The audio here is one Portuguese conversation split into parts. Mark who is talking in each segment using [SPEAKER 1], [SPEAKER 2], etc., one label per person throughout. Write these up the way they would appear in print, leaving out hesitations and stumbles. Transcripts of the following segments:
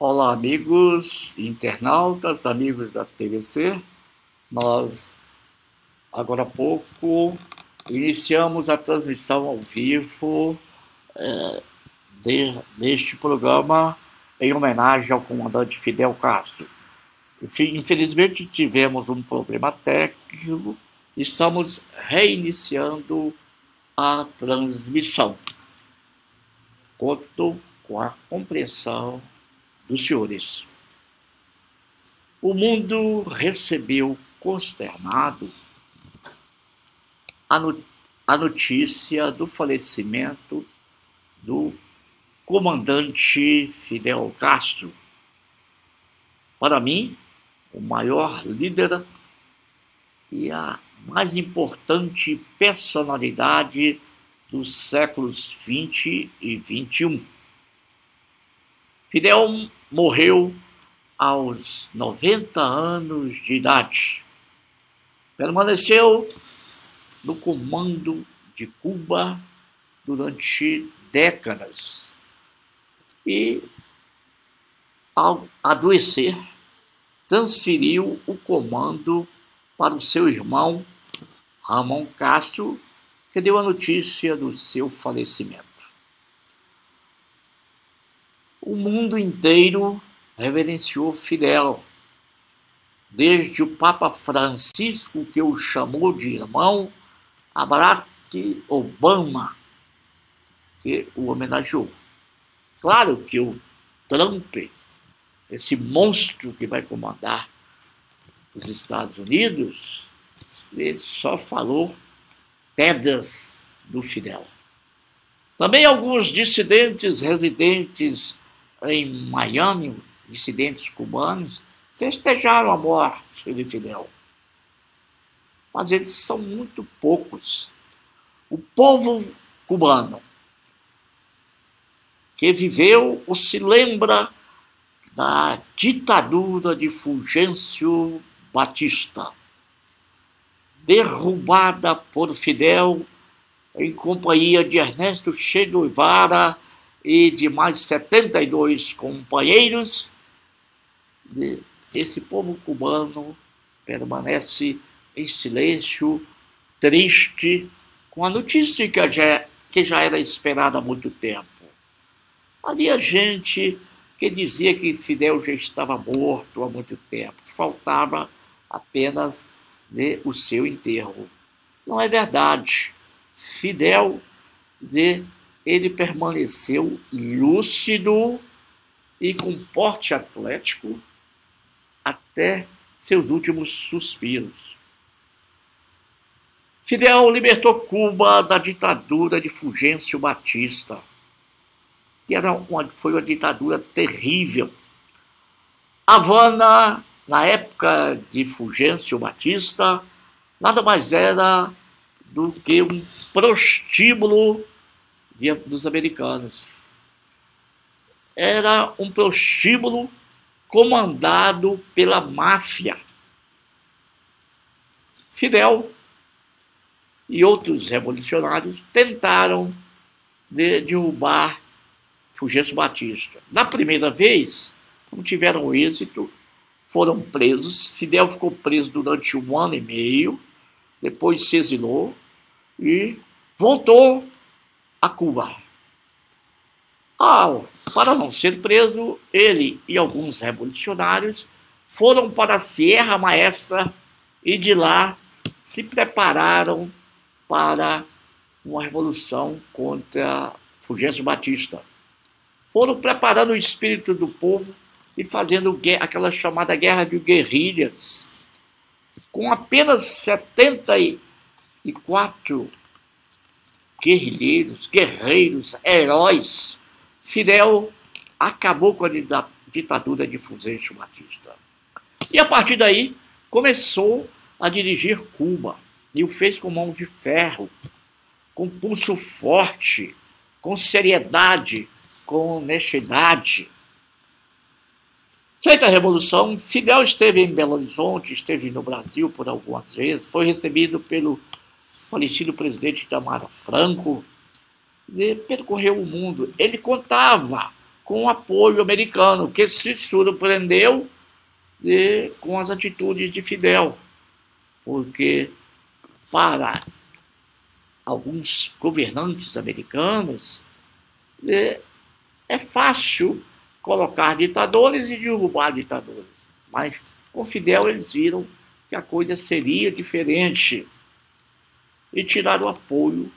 [SPEAKER 1] Olá, amigos internautas, amigos da TVC. Nós, agora há pouco, iniciamos a transmissão ao vivo deste programa em homenagem ao comandante Fidel Castro. Infelizmente, tivemos um problema técnico, estamos reiniciando a transmissão. Conto com a compreensão dos senhores. O mundo recebeu consternado a notícia do falecimento do comandante Fidel Castro. Para mim, o maior líder e a mais importante personalidade dos séculos XX e XXI. Fidel morreu aos 90 anos de idade. Permaneceu no comando de Cuba durante décadas e, ao adoecer, transferiu o comando para o seu irmão Ramon Castro, que deu a notícia do seu falecimento. O mundo inteiro reverenciou Fidel, desde o Papa Francisco, que o chamou de irmão, a Barack Obama, que o homenageou. Claro que o Trump, esse monstro que vai comandar os Estados Unidos, ele só falou pedras do Fidel. Também alguns dissidentes residentes em Miami, dissidentes cubanos, festejaram a morte de Fidel. Mas eles são muito poucos. O povo cubano que viveu ou se lembra da ditadura de Fulgêncio Batista, derrubada por Fidel em companhia de Ernesto Che Guevara e de mais 72 companheiros. Esse povo cubano permanece em silêncio, triste, com a notícia que já era esperada há muito tempo. Havia gente que dizia que Fidel já estava morto há muito tempo, faltava apenas o seu enterro. Não é verdade. Fidel, ele permaneceu lúcido e com porte atlético até seus últimos suspiros. Fidel libertou Cuba da ditadura de Fulgêncio Batista, que foi uma ditadura terrível. Havana, na época de Fulgêncio Batista, nada mais era do que um prostíbulo dos americanos. Era um prostíbulo comandado pela máfia. Fidel e outros revolucionários tentaram derrubar Fulgêncio Batista. Na primeira vez, não tiveram êxito, foram presos. Fidel ficou preso durante 1 ano e meio, depois se exilou e voltou a Cuba. Para não ser preso, ele e alguns revolucionários foram para a Sierra Maestra e de lá se prepararam para uma revolução contra Fulgêncio Batista. Foram preparando o espírito do povo e fazendo aquela chamada guerra de guerrilhas. Com apenas 74 guerrilheiros, heróis, Fidel acabou com a ditadura de Fulgêncio Batista. E a partir daí começou a dirigir Cuba e o fez com mão de ferro, com pulso forte, com seriedade, com honestidade. Feita a Revolução, Fidel esteve em Belo Horizonte, esteve no Brasil por algumas vezes, foi recebido pelo falecido presidente Itamar Franco, e percorreu o mundo. Ele contava com o apoio americano, que se surpreendeu com as atitudes de Fidel, porque para alguns governantes americanos é fácil colocar ditadores e derrubar ditadores, mas com Fidel eles viram que a coisa seria diferente e tiraram o apoio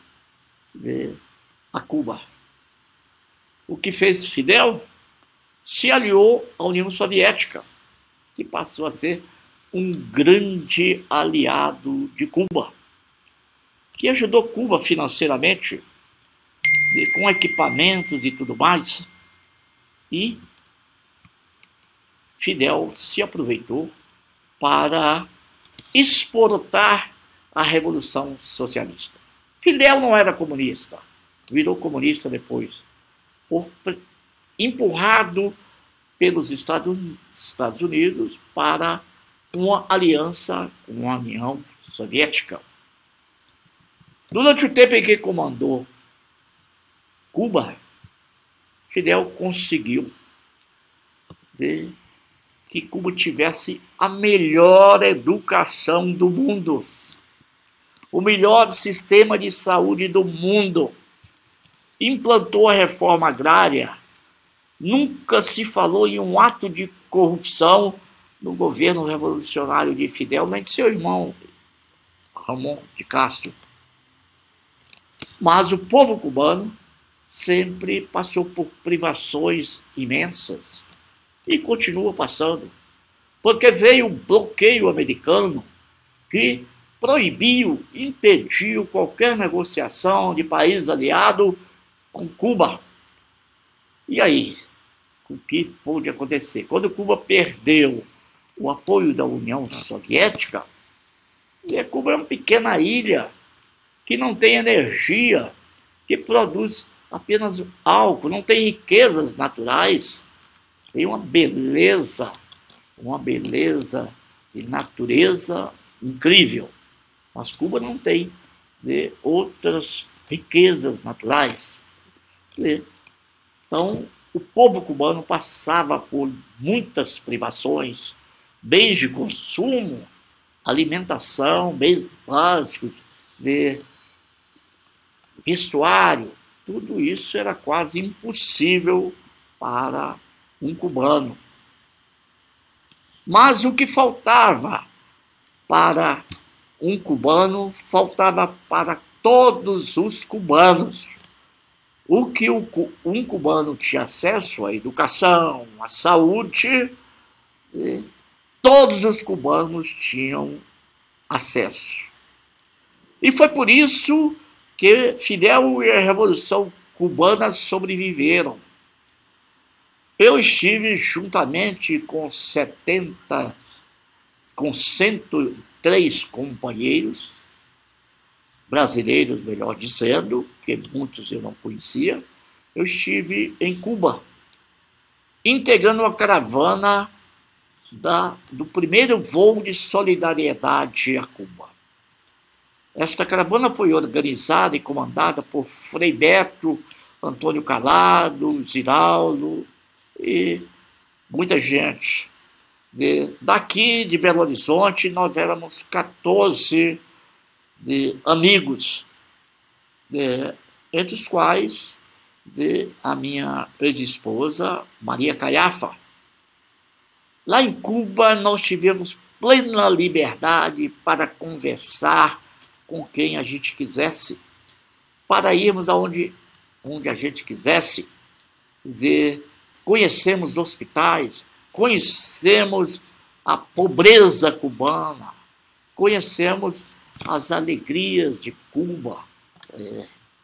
[SPEAKER 1] a Cuba. O que fez Fidel? Se aliou à União Soviética, que passou a ser um grande aliado de Cuba, que ajudou Cuba financeiramente, com equipamentos e tudo mais, e Fidel se aproveitou para exportar a Revolução Socialista. Fidel não era comunista, virou comunista depois, empurrado pelos Estados Unidos para uma aliança com a União Soviética. Durante o tempo em que comandou Cuba, Fidel conseguiu que Cuba tivesse a melhor educação do mundo, o melhor sistema de saúde do mundo, implantou a reforma agrária. Nunca se falou em um ato de corrupção no governo revolucionário de Fidel, nem de seu irmão, Ramon de Castro. Mas o povo cubano sempre passou por privações imensas e continua passando, porque veio um bloqueio americano que proibiu, impediu qualquer negociação de país aliado com Cuba. E aí, o que pôde acontecer? Quando Cuba perdeu o apoio da União Soviética, e Cuba é uma pequena ilha que não tem energia, que produz apenas álcool, não tem riquezas naturais, tem uma beleza de natureza incrível. Mas Cuba não tem outras riquezas naturais. Então, o povo cubano passava por muitas privações, bens de consumo, alimentação, bens básicos, vestuário. Tudo isso era quase impossível para um cubano. Mas o que faltava para um cubano, faltava para todos os cubanos. O que um cubano tinha acesso à educação, à saúde, todos os cubanos tinham acesso. E foi por isso que Fidel e a Revolução Cubana sobreviveram. Eu estive juntamente com 103 companheiros, brasileiros, melhor dizendo, porque muitos eu não conhecia. Eu estive em Cuba, integrando a caravana do primeiro voo de solidariedade a Cuba. Esta caravana foi organizada e comandada por Frei Beto, Antônio Calado, Ziraldo e muita gente. Daqui de Belo Horizonte, nós éramos 14 amigos, entre os quais a minha ex-esposa, Maria Caiafa. Lá em Cuba, nós tivemos plena liberdade para conversar com quem a gente quisesse, para irmos aonde a gente quisesse, conhecemos hospitais, conhecemos a pobreza cubana, conhecemos as alegrias de Cuba,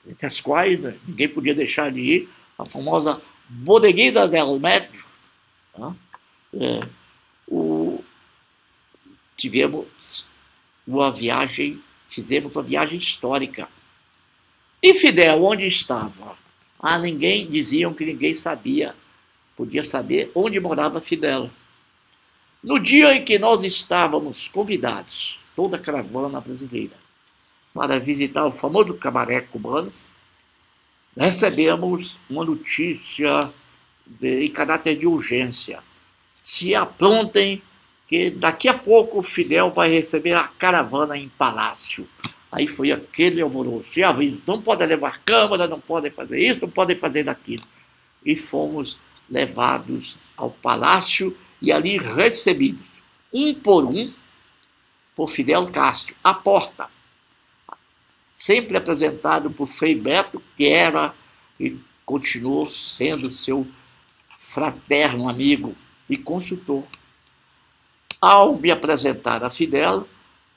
[SPEAKER 1] entre as quais ninguém podia deixar de ir, a famosa Bodeguita del Metro. Fizemos uma viagem histórica. E Fidel, onde estava? Diziam que ninguém sabia, podia saber onde morava Fidel. No dia em que nós estávamos convidados, toda a caravana brasileira, para visitar o famoso cabaré cubano, recebemos uma notícia em caráter de urgência. Se aprontem, que daqui a pouco o Fidel vai receber a caravana em palácio. Aí foi aquele alvoroço. Já aviso, não podem levar câmara, não podem fazer isso, não podem fazer daquilo. E fomos levados ao palácio e ali recebidos, um, por Fidel Castro, à porta. Sempre apresentado por Frei Beto, que era e continuou sendo seu fraterno amigo e consultor. Ao me apresentar a Fidel,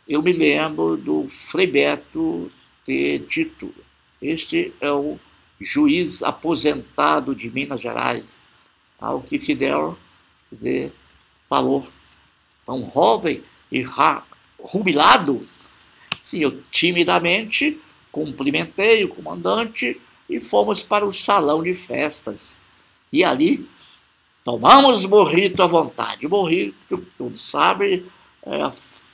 [SPEAKER 1] eu me lembro do Frei Beto ter dito: este é o juiz aposentado de Minas Gerais. Ao que Fidel falou: tão jovem e jubilado. Sim, eu timidamente cumprimentei o comandante e fomos para o salão de festas. E ali tomamos morrito à vontade. Morrito, todos sabem, é a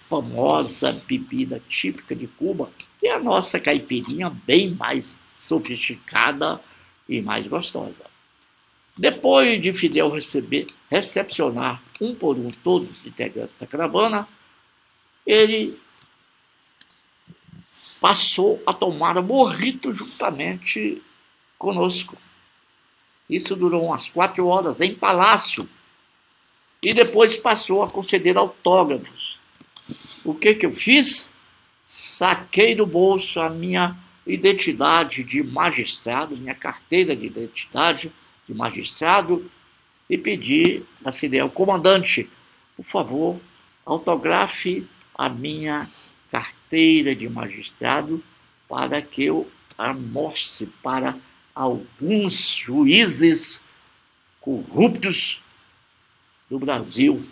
[SPEAKER 1] famosa bebida típica de Cuba, que é a nossa caipirinha bem mais sofisticada e mais gostosa. Depois de Fidel recepcionar um por um todos os integrantes da caravana, ele passou a tomar morrito juntamente conosco. Isso durou umas 4 horas em palácio. E depois passou a conceder autógrafos. O que eu fiz? Saquei do bolso a minha identidade de magistrado, minha carteira de identidade de magistrado, e pedi a Fidel: comandante, por favor, autografe a minha carteira de magistrado para que eu a mostre para alguns juízes corruptos do Brasil.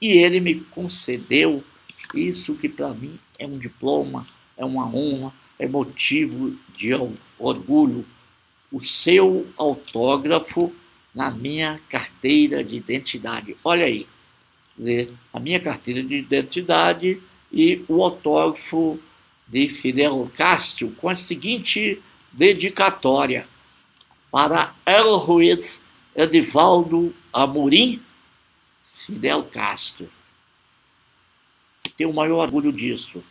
[SPEAKER 1] E ele me concedeu isso, que para mim é um diploma, é uma honra, é motivo de orgulho: o seu autógrafo na minha carteira de identidade. Olha aí, a minha carteira de identidade e o autógrafo de Fidel Castro, com a seguinte dedicatória: para El Ruiz Edivaldo Amorim, Fidel Castro. Tenho o maior orgulho disso.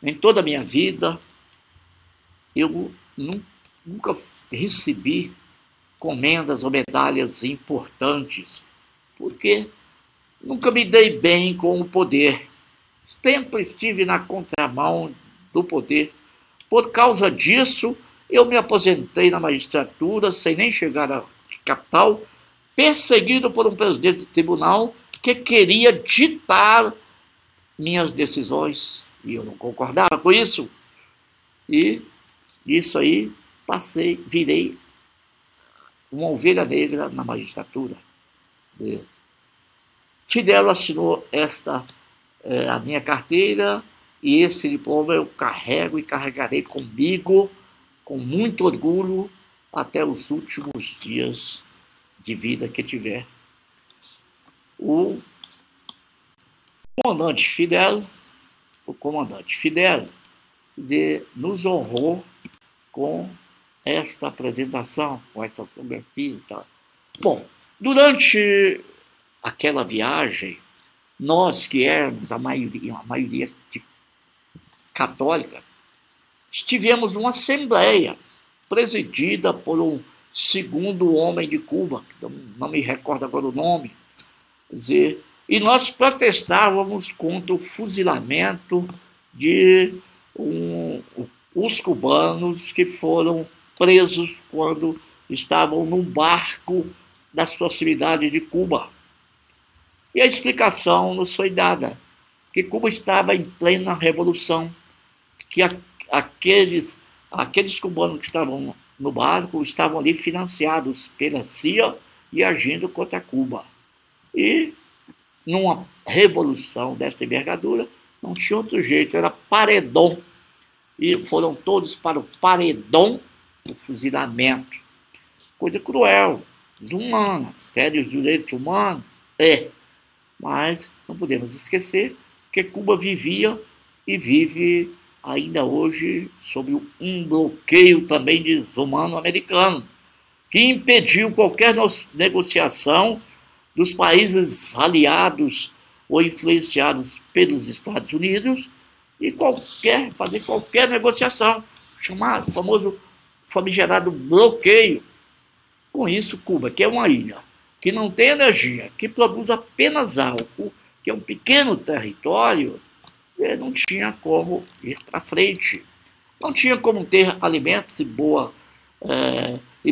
[SPEAKER 1] Em toda a minha vida, eu nunca recebi comendas ou medalhas importantes, porque nunca me dei bem com o poder. Sempre estive na contramão do poder. Por causa disso, eu me aposentei na magistratura sem nem chegar à capital, perseguido por um presidente do tribunal que queria ditar minhas decisões. E eu não concordava com isso. E isso aí virei uma ovelha negra na magistratura. Fidel assinou a minha carteira, e esse diploma eu carrego e carregarei comigo com muito orgulho até os últimos dias de vida que tiver. O comandante Fidel nos honrou com esta apresentação, com essa fotografia e tal. Bom, durante aquela viagem, nós que éramos a maioria católica, estivemos numa assembleia presidida por um segundo homem de Cuba, que não me recordo agora o nome, e nós protestávamos contra o fuzilamento de os cubanos que foram presos quando estavam num barco das proximidades de Cuba. E a explicação nos foi dada, que Cuba estava em plena revolução, que aqueles cubanos que estavam no barco estavam ali financiados pela CIA e agindo contra Cuba. E numa revolução dessa envergadura, não tinha outro jeito, era paredão. E foram todos para o paredão do fuzilamento. Coisa cruel, desumana, fere os direitos humanos, mas não podemos esquecer que Cuba vivia e vive ainda hoje sob um bloqueio também desumano americano, que impediu qualquer negociação dos países aliados ou influenciados pelos Estados Unidos e fazer qualquer negociação, chamado famoso famigerado bloqueio. Com isso, Cuba, que é uma ilha, que não tem energia, que produz apenas álcool, que é um pequeno território, não tinha como ir para frente. Não tinha como ter alimentos e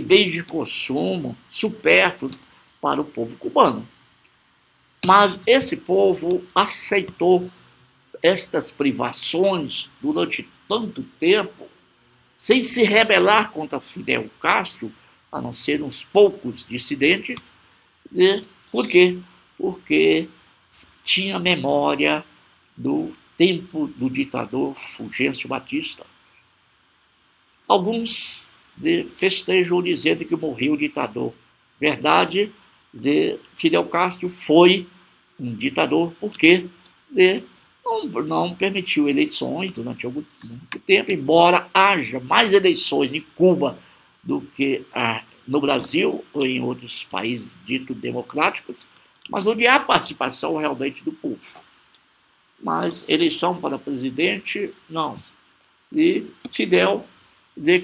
[SPEAKER 1] bens de consumo supérfluos para o povo cubano. Mas esse povo aceitou estas privações durante tanto tempo, sem se rebelar contra Fidel Castro, a não ser uns poucos dissidentes. Por quê? Porque tinha memória do tempo do ditador Fulgêncio Batista. Alguns festejam dizendo que morreu o ditador. Verdade, Fidel Castro foi um ditador porque não permitiu eleições durante muito tempo, embora haja mais eleições em Cuba do que no Brasil ou em outros países ditos democráticos, mas onde há participação realmente do povo. Mas eleição para presidente, não. E Fidel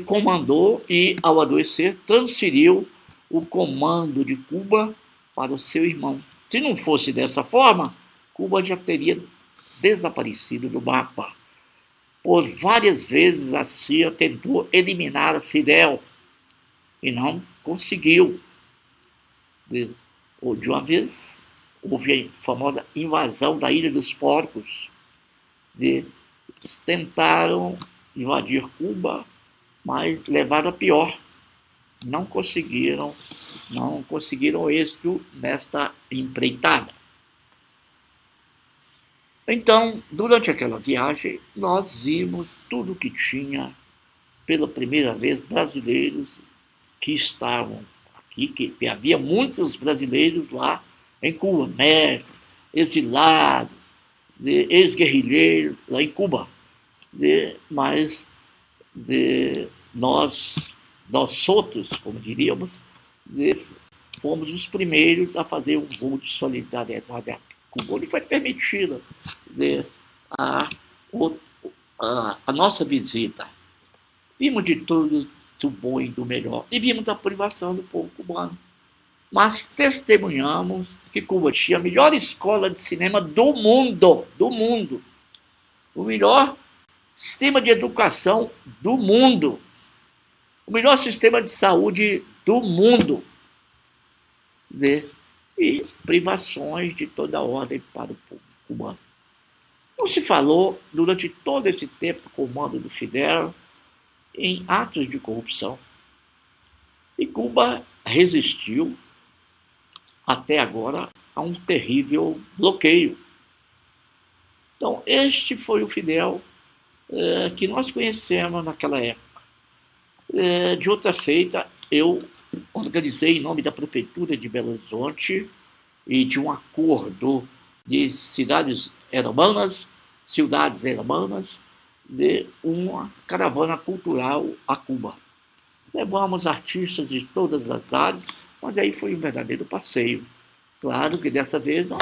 [SPEAKER 1] comandou e, ao adoecer, transferiu o comando de Cuba para o seu irmão. Se não fosse dessa forma, Cuba já teria desaparecido do mapa. Por várias vezes a CIA tentou eliminar Fidel e não conseguiu. De uma vez houve a famosa invasão da Ilha dos Porcos. Eles tentaram invadir Cuba, mas levaram a pior. Não conseguiram êxito nesta empreitada. Então, durante aquela viagem, nós vimos tudo que tinha, pela primeira vez, brasileiros que estavam aqui, que havia muitos brasileiros lá em Cuba, médicos, exilados, ex-guerrilheiros lá em Cuba. Mas nós outros, como diríamos, fomos os primeiros a fazer um voo de solidariedade a Cuba, onde foi permitida a nossa visita. Vimos de tudo do bom e do melhor, e vimos a privação do povo cubano. Mas testemunhamos que Cuba tinha a melhor escola de cinema do mundo, o melhor sistema de educação do mundo, o melhor sistema de saúde do mundo, e privações de toda ordem para o povo cubano. Não se falou, durante todo esse tempo do comando do Fidel, em atos de corrupção. E Cuba resistiu, até agora, a um terrível bloqueio. Então, este foi o Fidel que nós conhecemos naquela época. De outra feita, eu organizei em nome da Prefeitura de Belo Horizonte e de um acordo de cidades hermanas, de uma caravana cultural a Cuba. Levamos artistas de todas as áreas, mas aí foi um verdadeiro passeio. Claro que dessa vez nós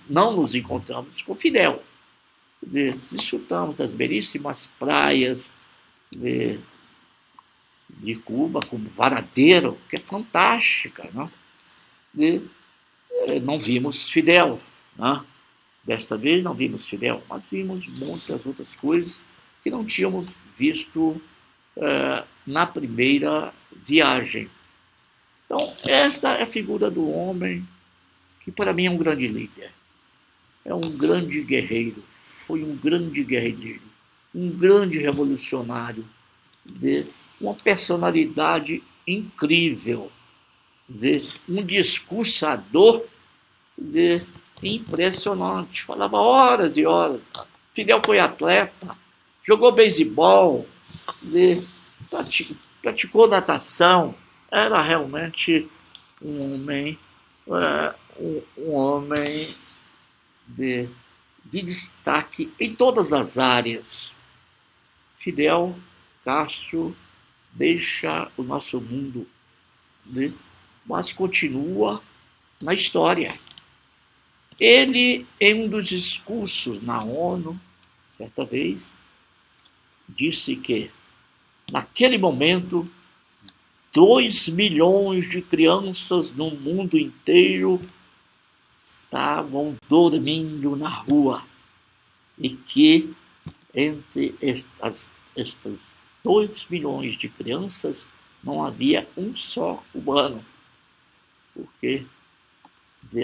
[SPEAKER 1] não nos encontramos com Fidel. Desfrutamos das belíssimas praias de Cuba, como Varadeiro, que é fantástica, né? Não vimos Fidel, né? Desta vez não vimos Fidel, mas vimos muitas outras coisas que não tínhamos visto na primeira viagem. Então, esta é a figura do homem que para mim é um grande líder, é um grande guerreiro, foi um grande guerreiro, um grande revolucionário, uma personalidade incrível, um discursador impressionante, falava horas e horas. Fidel foi atleta, jogou beisebol, praticou natação, era realmente um homem de destaque em todas as áreas. Fidel Castro deixa o nosso mundo né? Mas continua na história. Ele, em um dos discursos na ONU, certa vez, disse que, naquele momento, 2 milhões de crianças no mundo inteiro estavam dormindo na rua e que entre estes 2 milhões de crianças não havia um só cubano, porque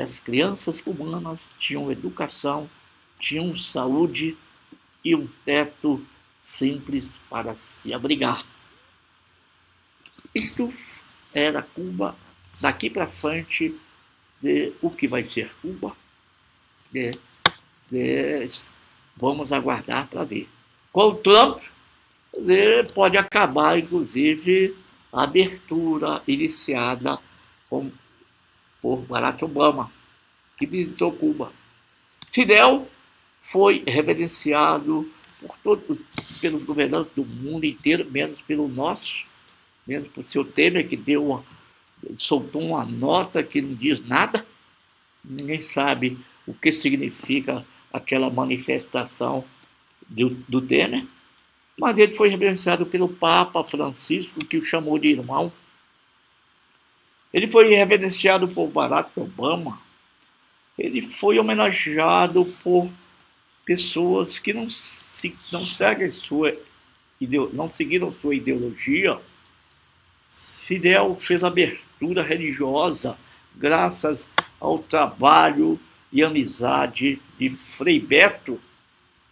[SPEAKER 1] as crianças cubanas tinham educação, tinham saúde e um teto simples para se abrigar. Isto era Cuba. Daqui para frente, o que vai ser Cuba, vamos aguardar para ver. Com o Trump, pode acabar, inclusive, a abertura iniciada por Barack Obama, que visitou Cuba. Fidel foi reverenciado pelos governantes do mundo inteiro, menos pelo nosso, menos por seu Temer, que soltou uma nota que não diz nada. Ninguém sabe o que significa aquela manifestação do Temer. Mas ele foi reverenciado pelo Papa Francisco, que o chamou de irmão. Ele foi reverenciado por Barack Obama. Ele foi homenageado por pessoas que não seguiram sua ideologia. Fidel fez abertura religiosa graças ao trabalho e amizade de Frei Beto,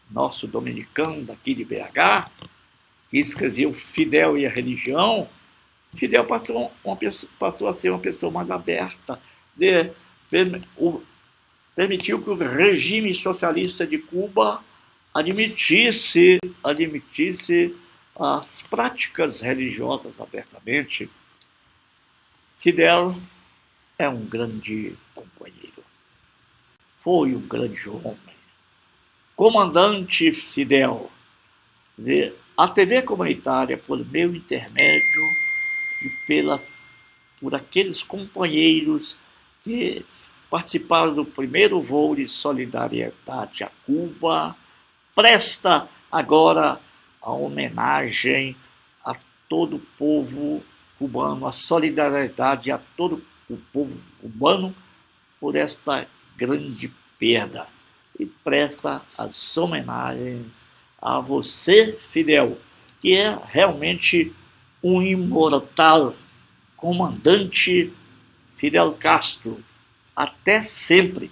[SPEAKER 1] nosso dominicano daqui de BH, que escreveu Fidel e a Religião. Fidel passou a ser uma pessoa mais aberta, permitiu que o regime socialista de Cuba admitisse as práticas religiosas abertamente. Fidel é um grande companheiro. Foi um grande homem. Comandante Fidel. A TV comunitária, por meu intermédio e por aqueles companheiros que participaram do primeiro voo de solidariedade a Cuba, presta agora a homenagem a todo o povo cubano, a solidariedade a todo o povo cubano por esta grande perda. E presta as homenagens a você, Fidel, que é realmente um imortal, comandante Fidel Castro. Até sempre.